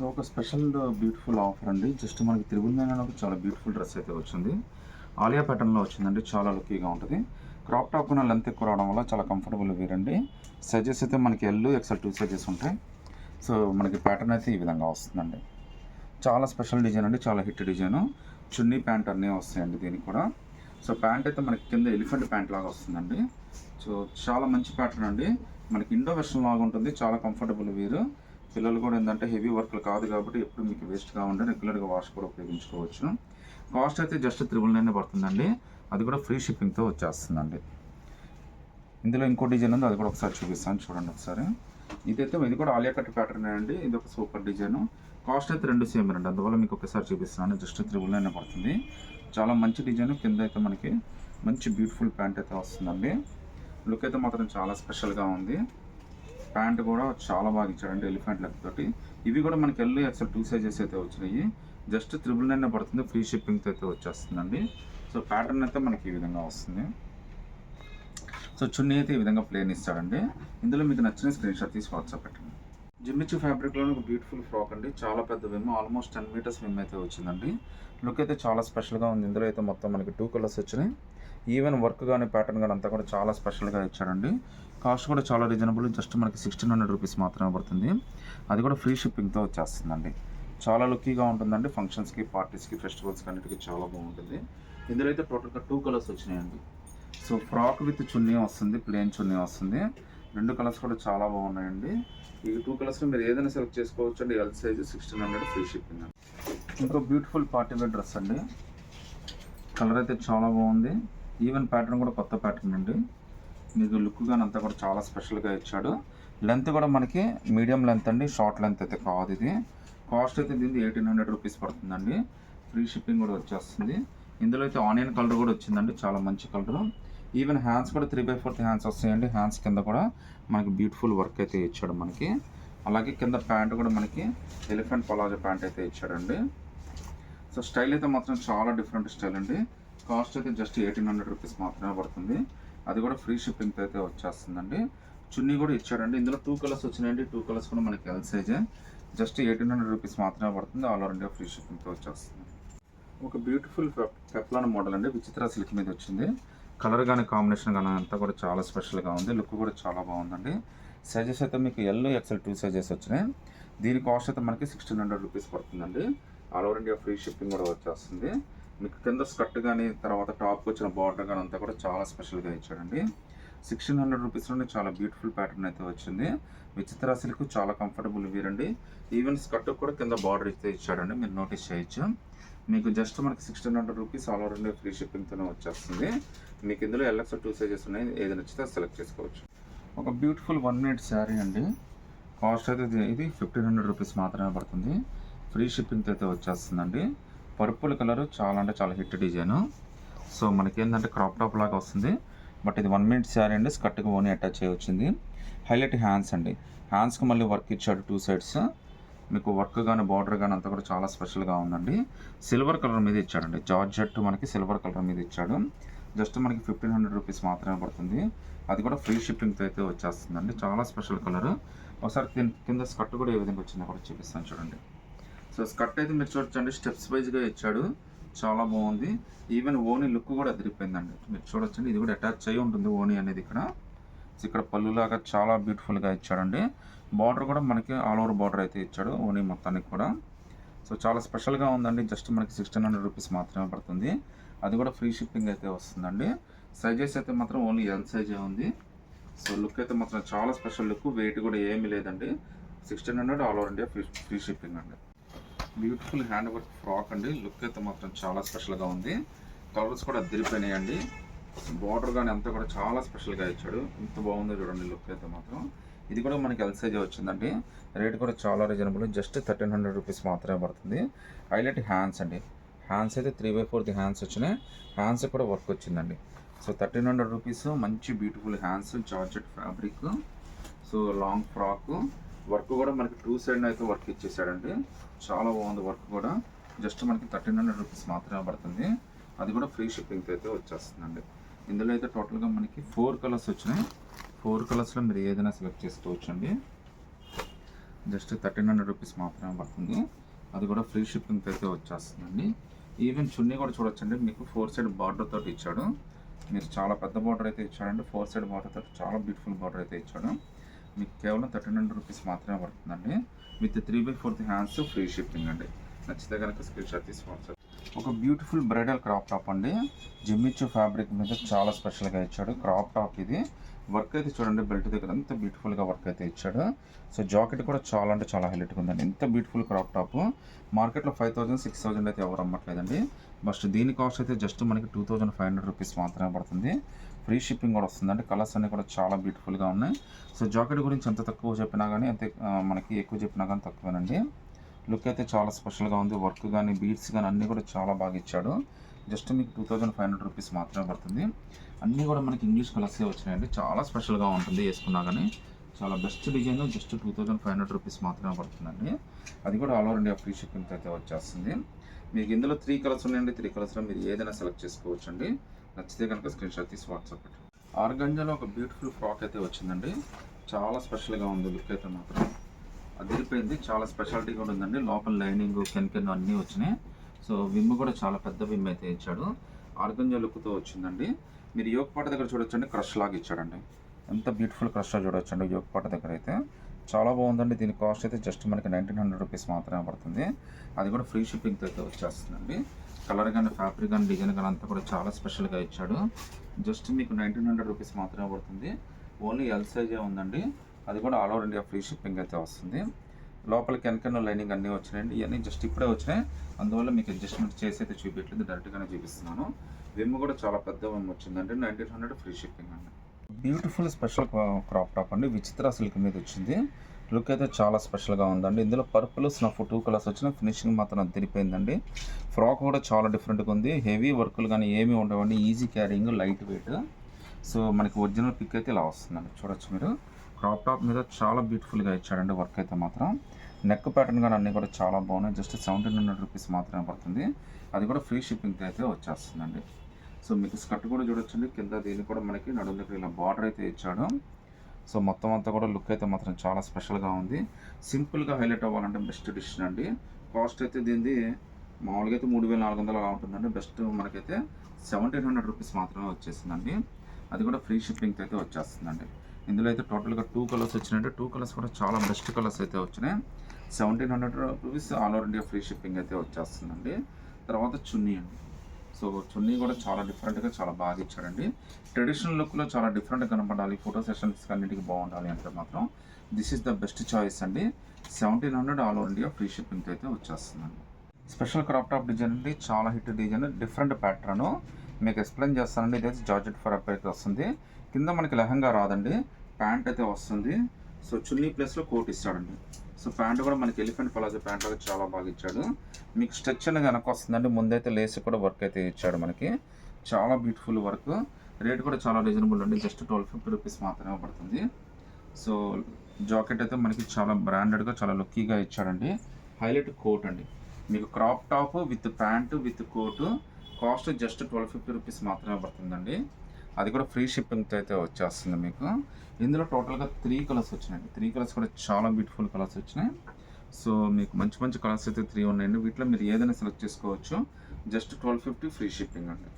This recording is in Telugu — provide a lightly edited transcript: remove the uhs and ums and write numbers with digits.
సో ఒక స్పెషల్ బ్యూటిఫుల్ ఆఫర్ అండి. జస్ట్ మనకి త్రిబుల్ నైన్ ఒక చాలా బ్యూటిఫుల్ డ్రెస్ అయితే వచ్చింది. ఆలియా ప్యాటర్న్లో వచ్చిందండి. చాలా లుక్కీగా ఉంటుంది. క్రాప్ టాప్ ఉన్న లెంత్ ఎక్కువ రావడం వల్ల చాలా కంఫర్టబుల్ వేరండి. సైజెస్ అయితే మనకి ఎల్ ఎక్సెల్ 2 సైజెస్ ఉంటాయి. సో మనకి ప్యాటర్న్ అయితే ఈ విధంగా వస్తుందండి. చాలా స్పెషల్ డిజైన్ అండి. చాలా హిట్ డిజైన్. చున్నీ ప్యాంట్ అన్నీ వస్తాయండి దీనికి కూడా. సో ప్యాంట్ అయితే మనకి కింద ఎలిఫెంట్ ప్యాంట్ లాగా వస్తుందండి. సో చాలా మంచి ప్యాటర్న్ అండి. మనకి ఇండో వెస్ట్రన్ లాగా ఉంటుంది. చాలా కంఫర్టబుల్ వేరు. పిల్లలు కూడా ఏంటంటే హెవీ వర్క్లు కాదు కాబట్టి ఎప్పుడు మీకు వేస్ట్గా ఉండే రెగ్యులర్గా వాష్ కూడా ఉపయోగించుకోవచ్చు. కాస్ట్ అయితే జస్ట్ 999 పడుతుందండి. అది కూడా ఫ్రీ షిప్పింగ్తో వచ్చేస్తుందండి. ఇందులో ఇంకో డిజైన్ ఉంది, అది కూడా ఒకసారి చూపిస్తాను చూడండి ఒకసారి. ఇది కూడా ఆలియా కట్ ప్యాటర్న్ అండి. ఇది ఒక సూపర్ డిజైన్. కాస్ట్ అయితే రెండు సేమ్ అండి. అందువల్ల మీకు ఒకసారి చూపిస్తున్నాను. జస్ట్ 999 పడుతుంది. చాలా మంచి డిజైన్. కింద అయితే మనకి మంచి బ్యూటిఫుల్ ప్యాంట్ అయితే వస్తుందండి. లుక్ అయితే మాత్రం చాలా స్పెషల్గా ఉంది. ప్యాంట్ కూడా చాలా బాగా ఇచ్చాడండి ఎలిఫెంట్ లెగ్ తోటి. ఇవి కూడా మనకి ఎల్ ఎక్సెల్ 2 సైజెస్ అయితే వచ్చినాయి. జస్ట్ 999 పడుతుంది. ఫ్రీ షిప్పింగ్తో అయితే వచ్చేస్తుందండి. సో ప్యాటర్న్ అయితే మనకి ఈ విధంగా వస్తుంది. సో చున్నీ అయితే ఈ విధంగా ప్లేన్ ఇస్తాడండి. ఇందులో మీకు నచ్చిన స్క్రీన్ షాట్ తీసి వాట్సాప్ పెట్టండి. జిమ్మిచ్చు ఫ్యాబ్రిక్లో ఒక బ్యూటిఫుల్ ఫ్రాక్ అండి. చాలా పెద్ద విమ్, ఆల్మోస్ట్ 10 మీటర్స్ విమ్ అయితే వచ్చిందండి. లుక్ అయితే చాలా స్పెషల్గా ఉంది. ఇందులో అయితే మొత్తం మనకి 2 కలర్స్ వచ్చినాయి. ఈవెన్ వర్క్ కానీ ప్యాటర్న్ కానీ అంతా కూడా చాలా స్పెషల్గా ఇచ్చాడండి. కాస్ట్ కూడా చాలా రీజనబుల్. జస్ట్ మనకి 1600 రూపీస్ మాత్రమే పడుతుంది. అది కూడా ఫ్రీ షిప్పింగ్తో వచ్చేస్తుందండి. చాలా లుక్కీగా ఉంటుందండి. ఫంక్షన్స్కి, పార్టీస్కి, ఫెస్టివల్స్కి అన్నిటికీ చాలా బాగుంటుంది. ఇందులో అయితే టోటల్గా 2 కలర్స్ వచ్చినాయండి. సో ఫ్రాక్ విత్ చున్నీ వస్తుంది, ప్లెయిన్ చున్నీ వస్తుంది. 2 కలర్స్ కూడా చాలా బాగున్నాయండి. ఈ 2 కలర్స్లో మీరు ఏదైనా సెలెక్ట్ చేసుకోవచ్చు అండి. ఎల్ సైజ్ 1600 ఫ్రీ షిప్పింగ్ అండి. ఇంకో బ్యూటిఫుల్ పార్టీ వేర్ డ్రెస్ అండి. కలర్ అయితే చాలా బాగుంది. ఈవెన్ ప్యాటర్న్ కూడా కొత్త ప్యాటర్న్ అండి. మీకు లుక్ కానీ అంతా కూడా చాలా స్పెషల్గా ఇచ్చాడు. లెంత్ కూడా మనకి మీడియం లెంత్ అండి, షార్ట్ లెంత్ అయితే కాదు ఇది. కాస్ట్ అయితే దీనికి 1800 రూపీస్ పడుతుందండి. ఫ్రీ షిప్పింగ్ కూడా వచ్చేస్తుంది. ఇందులో అయితే ఆనియన్ కలర్ కూడా వచ్చిందండి. చాలా మంచి కలర్. ఈవెన్ హ్యాండ్స్ కూడా 3/4 హ్యాండ్స్ వస్తాయండి. హ్యాండ్స్ కింద కూడా మనకి బ్యూటిఫుల్ వర్క్ అయితే ఇచ్చాడు మనకి. అలాగే కింద ప్యాంట్ కూడా మనకి ఎలిఫెంట్ పలాజో ప్యాంట్ అయితే ఇచ్చాడండి. సో స్టైల్ అయితే మాత్రం చాలా డిఫరెంట్ స్టైల్ అండి. కాస్ట్ అయితే జస్ట్ 1800 రూపీస్ మాత్రమే పడుతుంది. అది కూడా ఫ్రీ షిప్పింగ్తో అయితే వచ్చేస్తుందండి. చున్నీ కూడా ఇచ్చాడండి. ఇందులో 2 కలర్స్ వచ్చినాయండి. 2 కలర్స్ కూడా మనకి ఎల్ సైజే. జస్ట్ 1800 రూపీస్ మాత్రమే పడుతుంది. ఆల్ ఓవర్ ఇండియా ఫ్రీ షిప్పింగ్తో వచ్చేస్తుంది. ఒక బ్యూటిఫుల్ పెప్లాన్ మోడల్ అండి. విచిత్ర సిల్క్ మీద వచ్చింది. కలర్ కానీ కాంబినేషన్ కానీ అంతా కూడా చాలా స్పెషల్గా ఉంది. లుక్ కూడా చాలా బాగుందండి. సైజెస్ అయితే మీకు ఎల్ ఎక్సెల్ 2 సైజెస్ వచ్చినాయి. దీని కాస్ట్ అయితే మనకి 1600 రూపీస్ పడుతుందండి. All over India free shipping కూడా వచ్చేస్తుంది. మీకు కింద స్కర్ట్ కానీ తర్వాత టాప్కి వచ్చిన బార్డర్ కానీ అంతా కూడా చాలా స్పెషల్గా ఇచ్చాడండి. 1600 రూపీస్లోనే చాలా బ్యూటిఫుల్ ప్యాటర్న్ అయితే వచ్చింది. విచిత్ర సిల్క్ చాలా కంఫర్టబుల్ వీరండి. ఈవెన్ స్కర్ట్ కూడా కింద బార్డర్ అయితే ఇచ్చాడండి. మీరు నోటీస్ చేయొచ్చు. మీకు జస్ట్ మనకి 1600 rupees all over India free షిప్పింగ్తోనే వచ్చేస్తుంది. మీకు ఇందులో ఎల్ఎక్స్ 2 సైజెస్ ఉన్నాయి. ఏది నచ్చితే సెలెక్ట్ చేసుకోవచ్చు. ఒక బ్యూటిఫుల్ 1 మీటర్ శారీ అండి. కాస్ట్ అయితే ఇది 1500 రూపీస్ మాత్రమే పడుతుంది. ఫ్రీ షిప్పింగ్తో అయితే వచ్చేస్తుందండి. పర్పుల్ కలర్ చాలా అంటే చాలా హిట్ డిజైన్. సో మనకి ఏంటంటే క్రాప్ టాప్ లాగా వస్తుంది. బట్ ఇది 1 మీటర్ శారీ అండి. స్కర్ట్కి ఓనీ అటాచ్ చేయ వచ్చింది. హైలైట్ హ్యాండ్స్ అండి. హ్యాండ్స్కి మళ్ళీ వర్క్ ఇచ్చాడు 2 సైడ్స్. మీకు వర్క్ కానీ బార్డర్ కానీ అంతా కూడా చాలా స్పెషల్గా ఉందండి. సిల్వర్ కలర్ మీద ఇచ్చాడండి. జార్జెట్ మనకి సిల్వర్ కలర్ మీద ఇచ్చాడు. జస్ట్ మనకి 1500 రూపీస్ మాత్రమే పడుతుంది. అది కూడా ఫ్రీ షిప్పింగ్తో అయితే వచ్చేస్తుందండి. చాలా స్పెషల్ కలర్. ఒకసారి కింద స్కర్ట్ కూడా ఏ విధంగా వచ్చిందో కూడా చూపిస్తాను చూడండి. సో స్కర్ట్ అయితే మీరు చూడొచ్చండి. స్టెప్స్ వైజ్గా ఇచ్చాడు. చాలా బాగుంది. ఈవెన్ ఓనీ లుక్ కూడా అదిరిపోయిందండి. మీరు చూడొచ్చండి. ఇది కూడా అటాచ్ అయ్యి ఉంటుంది ఓనీ అనేది ఇక్కడ పళ్ళులాగా చాలా బ్యూటిఫుల్గా ఇచ్చాడండి. బార్డర్ కూడా మనకి ఆల్ ఓవర్ బార్డర్ అయితే ఇచ్చాడు ఓనీ మొత్తానికి కూడా. సో చాలా స్పెషల్గా ఉందండి. జస్ట్ మనకి 1600 రూపీస్ మాత్రమే పడుతుంది. అది కూడా ఫ్రీ షిప్పింగ్ అయితే వస్తుందండి. సైజెస్ అయితే మాత్రం ఓన్లీ ఎల్ సైజే ఉంది. సో లుక్ అయితే మాత్రం చాలా స్పెషల్ లుక్. వెయిట్ కూడా ఏమీ లేదండి. 1600 all over India free shipping అండి. బ్యూటిఫుల్ హ్యాండ్ వర్క్ ఫ్రాక్ అండి. లుక్ అయితే మాత్రం చాలా స్పెషల్గా ఉంది. కలర్స్ కూడా అదిరిపోయినాయండి. బార్డర్ కానీ అంతా కూడా చాలా స్పెషల్గా ఇచ్చాడు. ఎంత బాగుందో చూడండి లుక్ అయితే మాత్రం. ఇది కూడా మనకి ఎల్ సైజే వచ్చిందండి. రేట్ కూడా చాలా రీజనబుల్. జస్ట్ 1300 రూపీస్ మాత్రమే పడుతుంది. హైలైట్ హ్యాండ్స్ అండి. హ్యాండ్స్ అయితే 3/4 హ్యాండ్స్ వచ్చినాయి. హ్యాండ్స్ కూడా వర్క్ వచ్చిందండి. So 1300 rupees. మంచి beautiful hands, georgette fabric. So long frock. Work కూడా మనకి 2 సైడ్ అయితే వర్క్ ఇచ్చేసాడండి. చాలా బాగుంది వర్క్ కూడా. జస్ట్ మనకి 1300 రూపీస్ మాత్రమే పడుతుంది. అది కూడా ఫ్రీ షిప్పింగ్తో అయితే వచ్చేస్తుందండి. ఇందులో అయితే టోటల్గా మనకి 4 కలర్స్ వచ్చినాయి. 4 కలర్స్లో మీరు ఏదైనా సెలెక్ట్ చేసుకోవచ్చు అండి. జస్ట్ 1300 రూపీస్ మాత్రమే పడుతుంది. అది కూడా ఫ్రీ షిప్పింగ్ అయితే వచ్చేస్తుందండి. ఈవెన్ చున్నీ కూడా చూడొచ్చండి, మీకు 4 సైడ్ బార్డర్ తోటి ఇచ్చాడు. మీరు చాలా పెద్ద బార్డర్ అయితే ఇచ్చాడండి. 4 సైడ్ బార్డర్ తోటి చాలా బ్యూటిఫుల్ బార్డర్ అయితే ఇచ్చాడు. మీకు కేవలం 1300 రూపీస్ మాత్రమే పడుతుందండి. విత్ 3/4 హ్యాండ్స్ ఫ్రీ షిప్పింగ్ అండి. నచ్చితే కనుక స్క్రీన్ షాట్ తీసి వాట్సాప్. ఒక బ్యూటిఫుల్ బ్రైడల్ క్రాప్ టాప్ అండి. జిమ్మిచ్చు ఫ్యాబ్రిక్ మీద చాలా స్పెషల్గా ఇచ్చాడు క్రాప్ టాప్. ఇది వర్క్ అయితే చూడండి, బెల్ట్ దగ్గర ఎంత బ్యూటిఫుల్గా వర్క్ అయితే ఇచ్చాడు. సో జాకెట్ కూడా చాలా అంటే చాలా హైలైట్గా ఉందండి. ఎంత బ్యూటిఫుల్ క్రాప్ టాప్. మార్కెట్లో 5000 6000 అయితే ఎవరు అమ్మట్లేదండి. బట్ దీని కాస్ట్ అయితే జస్ట్ మనకి 2500 రూపీస్ మాత్రమే పడుతుంది. ఫ్రీ షిప్పింగ్ కూడా వస్తుందండి. కలర్స్ అన్నీ కూడా చాలా బ్యూటిఫుల్గా ఉన్నాయి. సో జాకెట్ గురించి ఎంత తక్కువ చెప్పినా కానీ అంతే మనకి ఎక్కువ చెప్పినా కానీ తక్కువేనండి. లుక్ అయితే చాలా స్పెషల్గా ఉంది. వర్క్ కానీ బీడ్స్ కానీ అన్నీ కూడా చాలా బాగా ఇచ్చాడు. జస్ట్ మీకు 2500 రూపీస్ మాత్రమే పడుతుంది. అన్నీ కూడా మనకి ఇంగ్లీష్ కలర్సే వచ్చినాయండి. చాలా స్పెషల్గా ఉంటుంది వేసుకున్నా కానీ. చాలా బెస్ట్ డిజైన్. జస్ట్ 2500 రూపీస్ మాత్రమే పడుతుందండి. అది కూడా all over India free shipping అయితే వచ్చేస్తుంది. మీకు ఇందులో 3 కలర్స్ ఉన్నాయండి. 3 కలర్స్లో మీరు ఏదైనా సెలెక్ట్ చేసుకోవచ్చు అండి. నచ్చితే కనుక స్క్రీన్ షాట్ తీసి వాట్సాప్ పెట్టండి. ఆర్గంజాలో ఒక బ్యూటిఫుల్ ఫ్రాక్ అయితే వచ్చిందండి. చాలా స్పెషల్గా ఉంది. లుక్ అయితే మాత్రం అదిరిపోయింది. చాలా స్పెషాలిటీ కూడా ఉందండి. లోపల లైనింగ్ కెన్ అన్నీ వచ్చినాయి. సో విమ్ కూడా చాలా పెద్ద విమ్ అయితే ఇచ్చాడు. ఆర్గంజా లుక్తో వచ్చిందండి. మీరు యోగపాట దగ్గర చూడొచ్చండి, క్రష్ లాగా ఇచ్చాడండి. ఎంత బ్యూటిఫుల్ క్రష్ చూడొచ్చండి యోగపాట దగ్గర అయితే. చాలా బాగుందండి. దీని కాస్ట్ అయితే జస్ట్ మనకి 1900 రూపీస్ మాత్రమే పడుతుంది. అది కూడా ఫ్రీ షిప్పింగ్తో అయితే వచ్చేస్తుందండి. కలర్ కానీ ఫ్యాబ్రిక్ కానీ డిజైన్ కానీ అంతా కూడా చాలా స్పెషల్గా ఇచ్చాడు. జస్ట్ మీకు 1900 రూపీస్ మాత్రమే పడుతుంది. ఓన్లీ ఎల్ సైజే ఉందండి. అది కూడా all over India free shipping అయితే వస్తుంది. లోపల కెన్ లైనింగ్ అన్నీ వచ్చినాయండి. ఇవన్నీ జస్ట్ ఇప్పుడే వచ్చినాయి. అందువల్ల మీకు అడ్జస్ట్మెంట్ చేసి అయితే చూపించలేదు, డైరెక్ట్గానే చూపిస్తున్నాను. విమ్ కూడా చాలా పెద్ద విమ్ వచ్చిందండి. 1900 ఫ్రీ షిప్పింగ్ అండి. బ్యూటిఫుల్ స్పెషల్ క్రాప్ టాప్ అండి. విచిత్ర సిల్క్ మీద వచ్చింది. లుక్ అయితే చాలా స్పెషల్గా ఉందండి. ఇందులో పర్పుల్ స్నఫ్ 2 కలర్స్ వచ్చిన ఫినిషింగ్ మాత్రం అదిరిపోయిందండి. ఫ్రాక్ కూడా చాలా డిఫరెంట్గా ఉంది. హెవీ వర్కులు కానీ ఏమీ ఉండవండి. Easy carrying, light weight. So మనకి ఒరిజినల్ పిక్ అయితే ఇలా వస్తుందండి. చూడొచ్చు మీరు. క్రాప్ టాప్ మీద చాలా బ్యూటిఫుల్గా ఇచ్చాడండి వర్క్ అయితే మాత్రం. నెక్ ప్యాటర్న్ కానీ అన్నీ కూడా చాలా బాగున్నాయి. జస్ట్ 1700 రూపీస్ మాత్రమే పడుతుంది. అది కూడా ఫ్రీ షిప్పింగ్ అయితే వచ్చేస్తుందండి. సో మీకు స్కర్ట్ కూడా చూడొచ్చండి. కింద దీన్ని కూడా మనకి నడుము దగ్గర ఇలా బార్డర్ అయితే ఇచ్చాడు. సో మొత్తం అంతా కూడా లుక్ అయితే మాత్రం చాలా స్పెషల్గా ఉంది. సింపుల్గా హైలైట్ అవ్వాలంటే బెస్ట్ డిసిషన్ అండి. కాస్ట్ అయితే దీనిది మామూలుగా అయితే 3400 అలా ఉంటుందండి. బెస్ట్ మనకైతే 1700 రూపీస్ మాత్రమే వచ్చేసిందండి. అది కూడా ఫ్రీ షిప్పింగ్ అయితే వచ్చేస్తుందండి. ఇందులో అయితే టోటల్గా 2 కలర్స్ వచ్చినాయంటే 2 కలర్స్ కూడా చాలా బెస్ట్ కలర్స్ అయితే వచ్చినాయి. 1700 rupees all over India free shipping అయితే వచ్చేస్తుందండి. తర్వాత చున్నీ అండి. సో చున్నీ కూడా చాలా డిఫరెంట్గా చాలా బాగా ఇచ్చాడండి. ట్రెడిషనల్ లుక్లో చాలా డిఫరెంట్గా కనపడాలి, ఫోటో సెషన్స్ అన్నిటికీ బాగుండాలి అంటే మాత్రం this is the best choice అండి. 1700 all over India free shipping అయితే వచ్చేస్తుందండి. స్పెషల్ క్రాప్ టాప్ డిజైన్ అండి. చాలా హిట్ డిజైన్, డిఫరెంట్ ప్యాటర్న్. మీకు ఎక్స్ప్లెయిన్ చేస్తానండి. ఇదైతే జార్జెట్ ఫర్ అయితే వస్తుంది. కింద మనకి లెహంగా రాదండి, ప్యాంట్ అయితే వస్తుంది. సో చున్నీ ప్లేస్లో కోట్ ఇస్తాడండి. సో ప్యాంట్ కూడా మనకి ఎలిఫెంట్ పలాజో ప్యాంట్ అయితే చాలా బాగా ఇచ్చాడు. మీకు స్ట్రెచ్ అనేది వెనక వస్తుందండి. ముందైతే లేస్ కూడా వర్క్ అయితే ఇచ్చాడు మనకి. చాలా బ్యూటిఫుల్ వర్క్. రేట్ కూడా చాలా రీజనబుల్ అండి. జస్ట్ 1250 రూపీస్ మాత్రమే పడుతుంది. సో జాకెట్ అయితే మనకి చాలా బ్రాండెడ్గా చాలా లుక్కీగా ఇచ్చాడండి. హైలైట్ కోట్ అండి. మీకు crop top with pant with coat cost just 1250 rupees మాత్రమే పడుతుందండి. అది కూడా ఫ్రీ షిప్పింగ్తో అయితే వచ్చేస్తుంది మీకు. ఇందులో టోటల్గా 3 కలర్స్ వచ్చినాయండి. 3 కలర్స్ కూడా చాలా బ్యూటిఫుల్ కలర్స్ వచ్చినాయి. సో మీకు మంచి మంచి కలర్స్ అయితే 3 ఉన్నాయండి. వీటిలో మీరు ఏదైనా సెలెక్ట్ చేసుకోవచ్చు. జస్ట్ 1250 ఫ్రీ షిప్పింగ్ అండి.